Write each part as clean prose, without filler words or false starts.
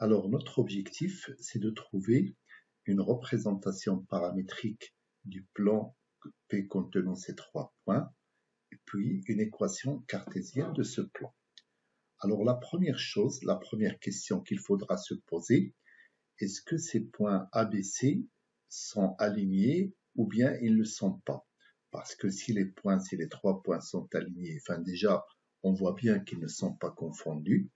Alors, notre objectif, c'est de trouver une représentation paramétrique du plan P contenant ces 3 points, et puis une équation cartésienne de ce plan. Alors, la première chose, la première question qu'il faudra se poser, est-ce que ces points ABC sont alignés ou bien ils ne le sont pas? Parce que si les 3 points sont alignés, enfin déjà, on voit bien qu'ils ne sont pas confondus.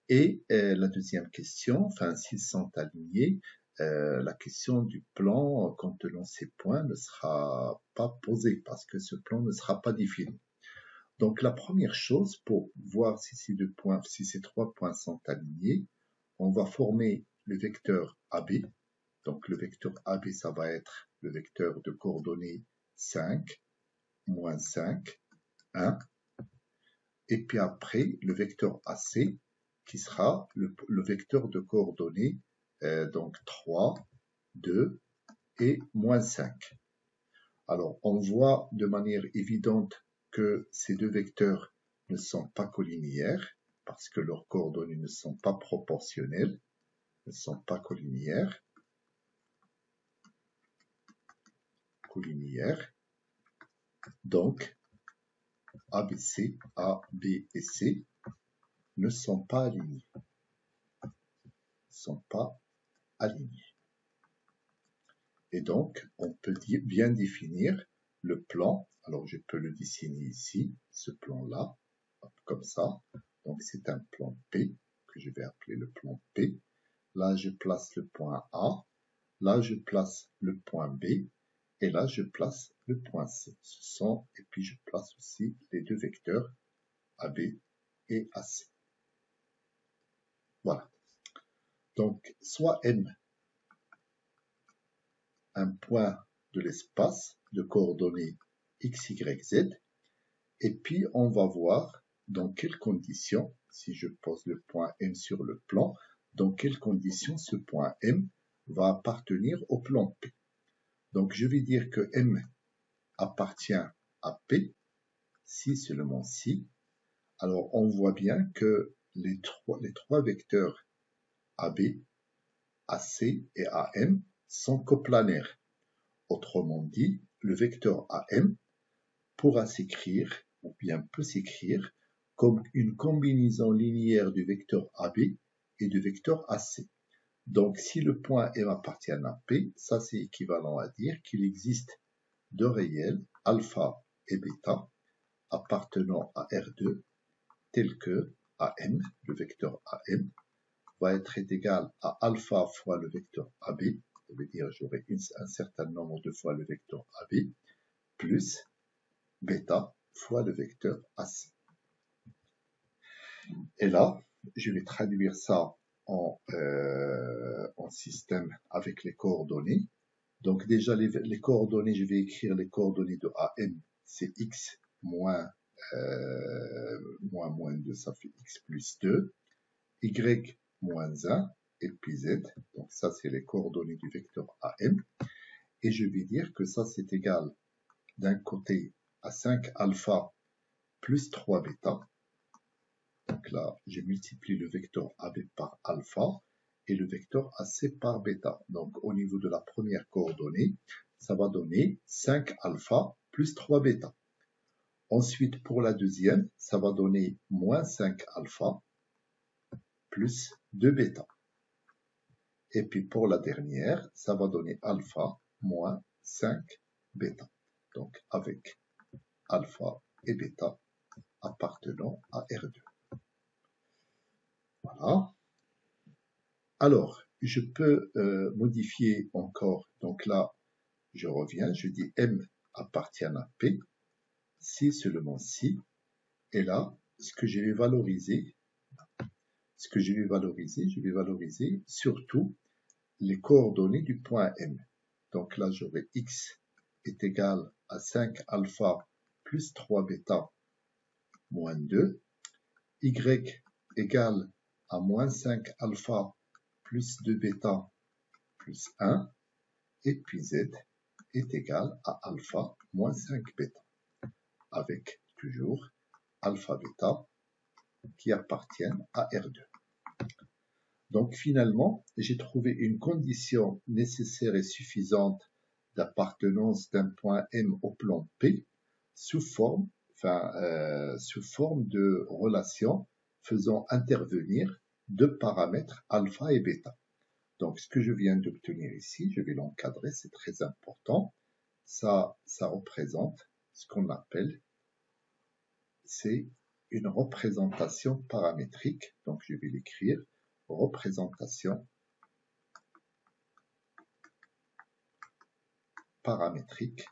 Et la deuxième question, enfin s'ils sont alignés, la question du plan contenant ces points ne sera pas posée parce que ce plan ne sera pas défini. Donc la première chose pour voir si ces 3 points sont alignés, on va former le vecteur AB. Donc le vecteur AB, ça va être le vecteur de coordonnées 5, moins 5, 1. Et puis après, le vecteur AC, qui sera le vecteur de coordonnées, donc 3, 2 et moins 5. Alors, on voit de manière évidente que ces deux vecteurs ne sont pas collinéaires, parce que leurs coordonnées ne sont pas proportionnelles, ne sont pas collinéaires. Donc, ABC, A, B et C ne sont pas alignés. Et donc, on peut bien définir le plan. Alors, je peux le dessiner ici, ce plan-là, comme ça. Donc, c'est un plan P, que je vais appeler le plan P. Là, je place le point A. Là, je place le point B. Et là, je place le point C. Et puis, je place aussi les deux vecteurs AB et AC. Voilà. Donc, soit M, un point de l'espace de coordonnées x, y, z, et puis on va voir dans quelles conditions, si je pose le point M sur le plan, dans quelles conditions ce point M va appartenir au plan P. Donc je vais dire que M appartient à P, si seulement si. Alors on voit bien que les trois vecteurs AB, AC et AM sont coplanaires. Autrement dit, le vecteur AM pourra s'écrire, ou bien peut s'écrire, comme une combinaison linéaire du vecteur AB et du vecteur AC. Donc, si le point M appartient à P, ça c'est équivalent à dire qu'il existe deux réels, alpha et bêta, appartenant à R2, tels que AM, le vecteur AM, va être égal à alpha fois le vecteur AB, ça veut dire j'aurai un certain nombre de fois le vecteur AB, plus bêta fois le vecteur AC. Et là, je vais traduire ça en système avec les coordonnées. Donc déjà, les coordonnées, je vais écrire les coordonnées de AM, c'est x moins 2, ça fait x plus 2, y moins 1, et puis z. Donc ça, c'est les coordonnées du vecteur AM. Et je vais dire que ça, c'est égal d'un côté à 5 alpha plus 3 bêta. Donc là, je multiplie le vecteur AB par alpha et le vecteur AC par bêta. Donc au niveau de la première coordonnée, ça va donner 5 alpha plus 3 bêta. Ensuite, pour la deuxième, ça va donner moins 5 alpha plus 2 bêta. Et puis pour la dernière, ça va donner alpha moins 5 bêta. Donc avec alpha et bêta appartenant à R2. Voilà. Alors, je peux modifier encore. Donc là, je reviens, je dis M appartient à P, si seulement si. Et là, ce que je vais valoriser, je vais valoriser surtout les coordonnées du point M. Donc là, j'aurai x est égal à 5 alpha plus 3 bêta moins 2, y égale à moins 5 alpha plus 2 bêta plus 1, et puis z est égal à alpha moins 5 bêta, avec toujours alpha bêta qui appartiennent à R2. Donc finalement, j'ai trouvé une condition nécessaire et suffisante d'appartenance d'un point M au plan P sous forme, sous forme de relation faisant intervenir deux paramètres alpha et bêta. Donc ce que je viens d'obtenir ici, je vais l'encadrer, c'est très important. Ça représente ce qu'on appelle, c'est une représentation paramétrique. Donc je vais l'écrire, représentation paramétrique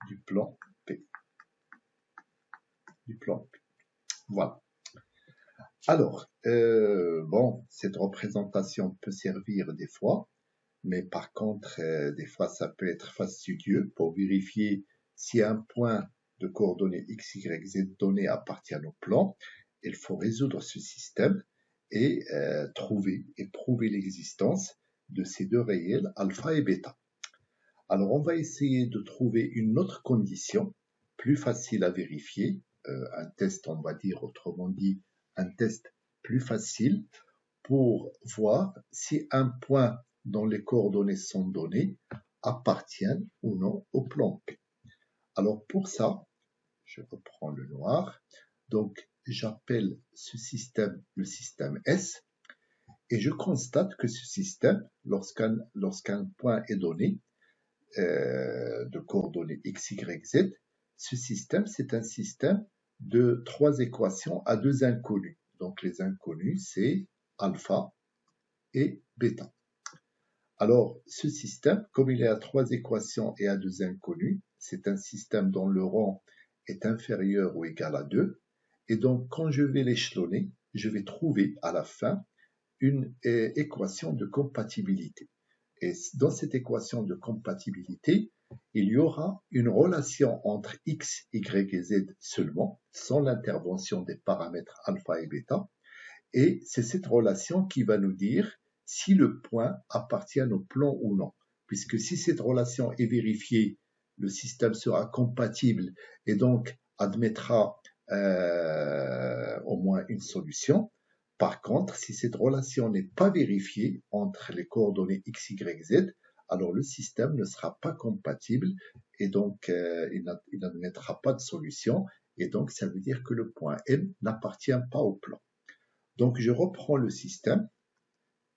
du plan P. Voilà. Alors, bon, cette représentation peut servir des fois, mais par contre, des fois, ça peut être fastidieux pour vérifier si un point de coordonnées x, y, z donné appartient au plan. Il faut résoudre ce système et prouver l'existence de ces deux réels alpha et bêta. Alors, on va essayer de trouver une autre condition plus facile à vérifier, un test, on va dire, autrement dit, un test plus facile pour voir si un point dont les coordonnées sont données appartiennent ou non au plan P. Alors pour ça, je reprends le noir, donc j'appelle ce système le système S, et je constate que ce système, lorsqu'un point est donné, de coordonnées x, y, z, ce système, c'est un système de trois équations à deux inconnus. Donc les inconnus, c'est alpha et bêta. Alors, ce système, comme il est à trois équations et à deux inconnus, c'est un système dont le rang est inférieur ou égal à 2. Et donc, quand je vais l'échelonner, je vais trouver à la fin une équation de compatibilité. Et dans cette équation de compatibilité, il y aura une relation entre x, y et z seulement, sans l'intervention des paramètres alpha et bêta. Et c'est cette relation qui va nous dire si le point appartient au plan ou non. Puisque si cette relation est vérifiée, le système sera compatible et donc admettra au moins une solution. Par contre, si cette relation n'est pas vérifiée entre les coordonnées x, y, z, alors le système ne sera pas compatible et donc il n'admettra pas de solution. Et donc, ça veut dire que le point M n'appartient pas au plan. Donc, je reprends le système.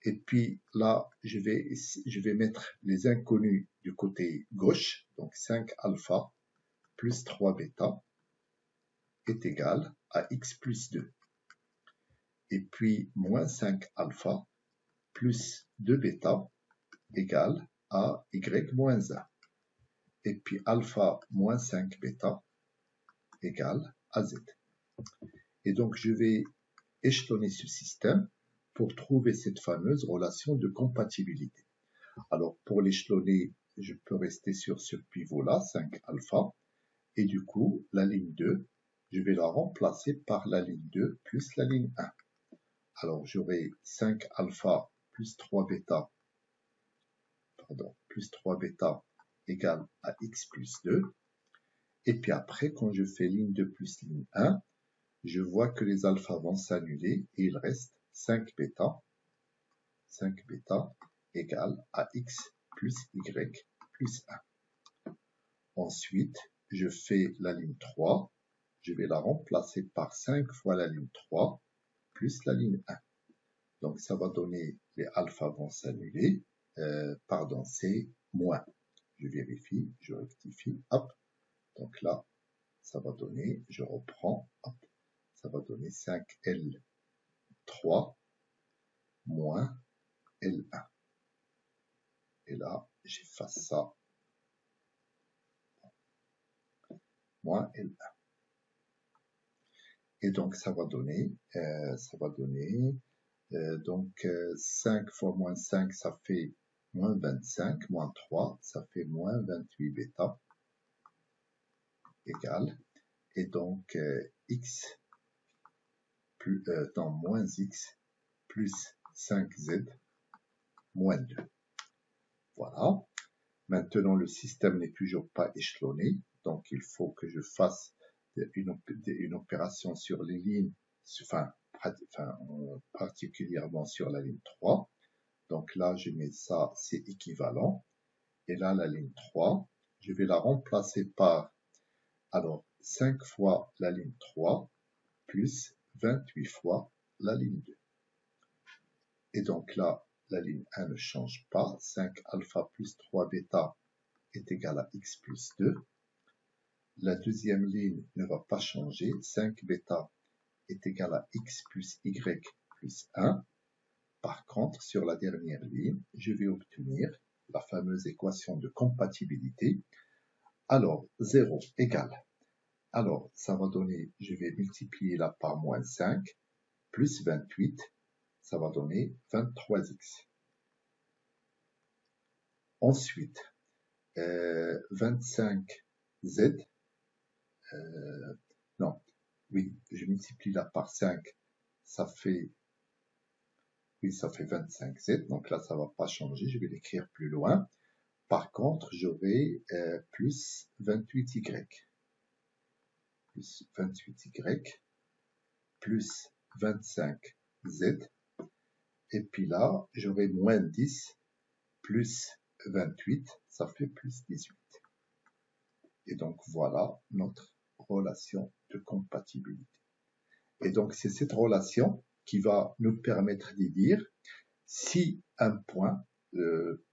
Et puis là, je vais mettre les inconnus du côté gauche. Donc 5 alpha plus 3 bêta est égal à x plus 2. Et puis moins 5 alpha plus 2 bêta égale à y moins 1. Et puis alpha moins 5 bêta égale à z. Et donc je vais échelonner ce système pour trouver cette fameuse relation de compatibilité. Alors, pour l'échelonner, je peux rester sur ce pivot-là, 5 alpha, et du coup, la ligne 2, je vais la remplacer par la ligne 2 plus la ligne 1. Alors, j'aurai 5 alpha plus 3 bêta, égale à x plus 2. Et puis après, quand je fais ligne 2 plus ligne 1, je vois que les alphas vont s'annuler et il reste 5 bêta égale à x plus y plus 1. Ensuite, je fais la ligne 3, je vais la remplacer par 5 fois la ligne 3 plus la ligne 1. Donc ça va donner, les alphas vont s'annuler, c'est moins. Je vérifie, je rectifie, hop. Donc là, ça va donner, je reprends, hop. Ça va donner 5L3 moins L1. Et là, j'efface ça. Moins L1. Et donc, ça va donner, donc 5 fois moins 5, ça fait moins 25, moins 3, ça fait moins 28 bêta, égale, et donc moins x plus 5z moins 2. Voilà. Maintenant, le système n'est toujours pas échelonné, donc il faut que je fasse une opération sur les lignes particulièrement sur la ligne 3. Donc là, je mets ça, c'est équivalent. Et là, la ligne 3, je vais la remplacer par, alors, 5 fois la ligne 3, plus 28 fois la ligne 2. Et donc là, la ligne 1 ne change pas. 5 alpha plus 3 bêta est égal à x plus 2. La deuxième ligne ne va pas changer. 5 bêta est égal à x plus y plus 1. Par contre, sur la dernière ligne, je vais obtenir la fameuse équation de compatibilité. Alors, 0 égale. Alors, ça va donner, je vais multiplier là par moins 5, plus 28, ça va donner 23x. Ensuite, 25z, non, oui, je multiplie là par 5, ça fait 25z, donc là, ça ne va pas changer, je vais l'écrire plus loin. Par contre, j'aurai plus 28y, plus 28y, plus 25z, et puis là, j'aurai moins 10, plus 28, ça fait plus 18. Et donc, voilà notre relation de compatibilité. Et donc, c'est cette relation qui va nous permettre de dire si un point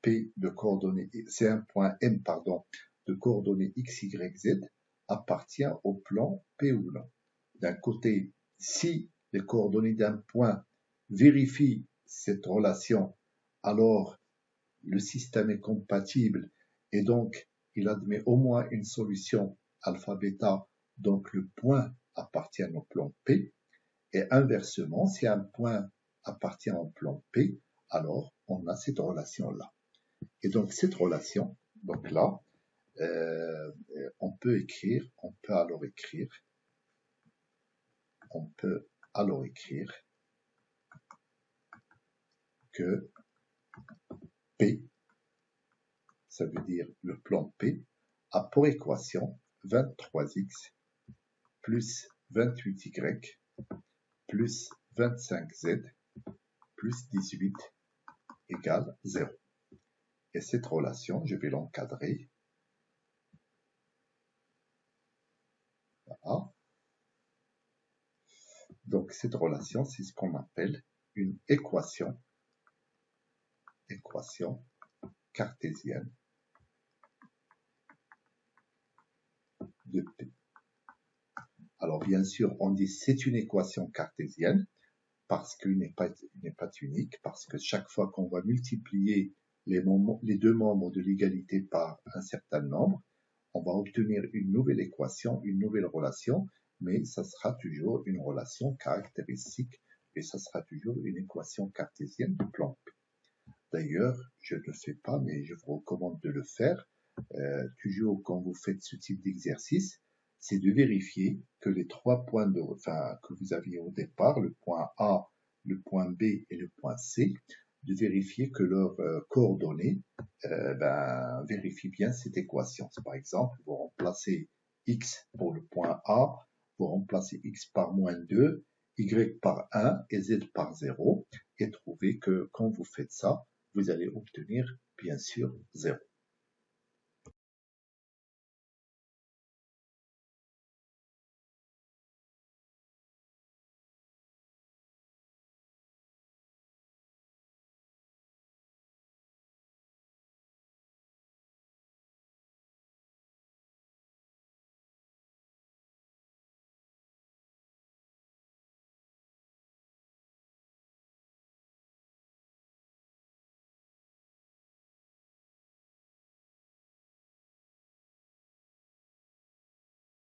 P de coordonnées, c'est un point M, pardon, de coordonnées X, Y, Z appartient au plan P ou non. D'un côté, si les coordonnées d'un point vérifient cette relation, alors le système est compatible et donc il admet au moins une solution alpha-bêta, donc le point appartient au plan P. Et inversement, si un point appartient au plan P, alors on a cette relation-là. Et donc cette relation, donc là, on peut alors écrire que P, ça veut dire le plan P, a pour équation 23x plus 28y plus 25z plus 18 égale 0. Et cette relation, je vais l'encadrer. Voilà. Donc cette relation, c'est ce qu'on appelle une équation cartésienne de P. Alors bien sûr, on dit c'est une équation cartésienne parce qu'il n'est pas unique, parce que chaque fois qu'on va multiplier les deux membres de l'égalité par un certain nombre, on va obtenir une nouvelle équation, une nouvelle relation, mais ça sera toujours une relation caractéristique et ça sera toujours une équation cartésienne de plan P. D'ailleurs, je ne le fais pas, mais je vous recommande de le faire. Toujours quand vous faites ce type d'exercice, c'est de vérifier que les trois points que vous aviez au départ, le point A, le point B et le point C, de vérifier que leurs coordonnées vérifient bien cette équation. Par exemple, vous remplacez x pour le point A, vous remplacez x par moins 2, y par 1 et z par 0, et trouvez que quand vous faites ça, vous allez obtenir bien sûr 0.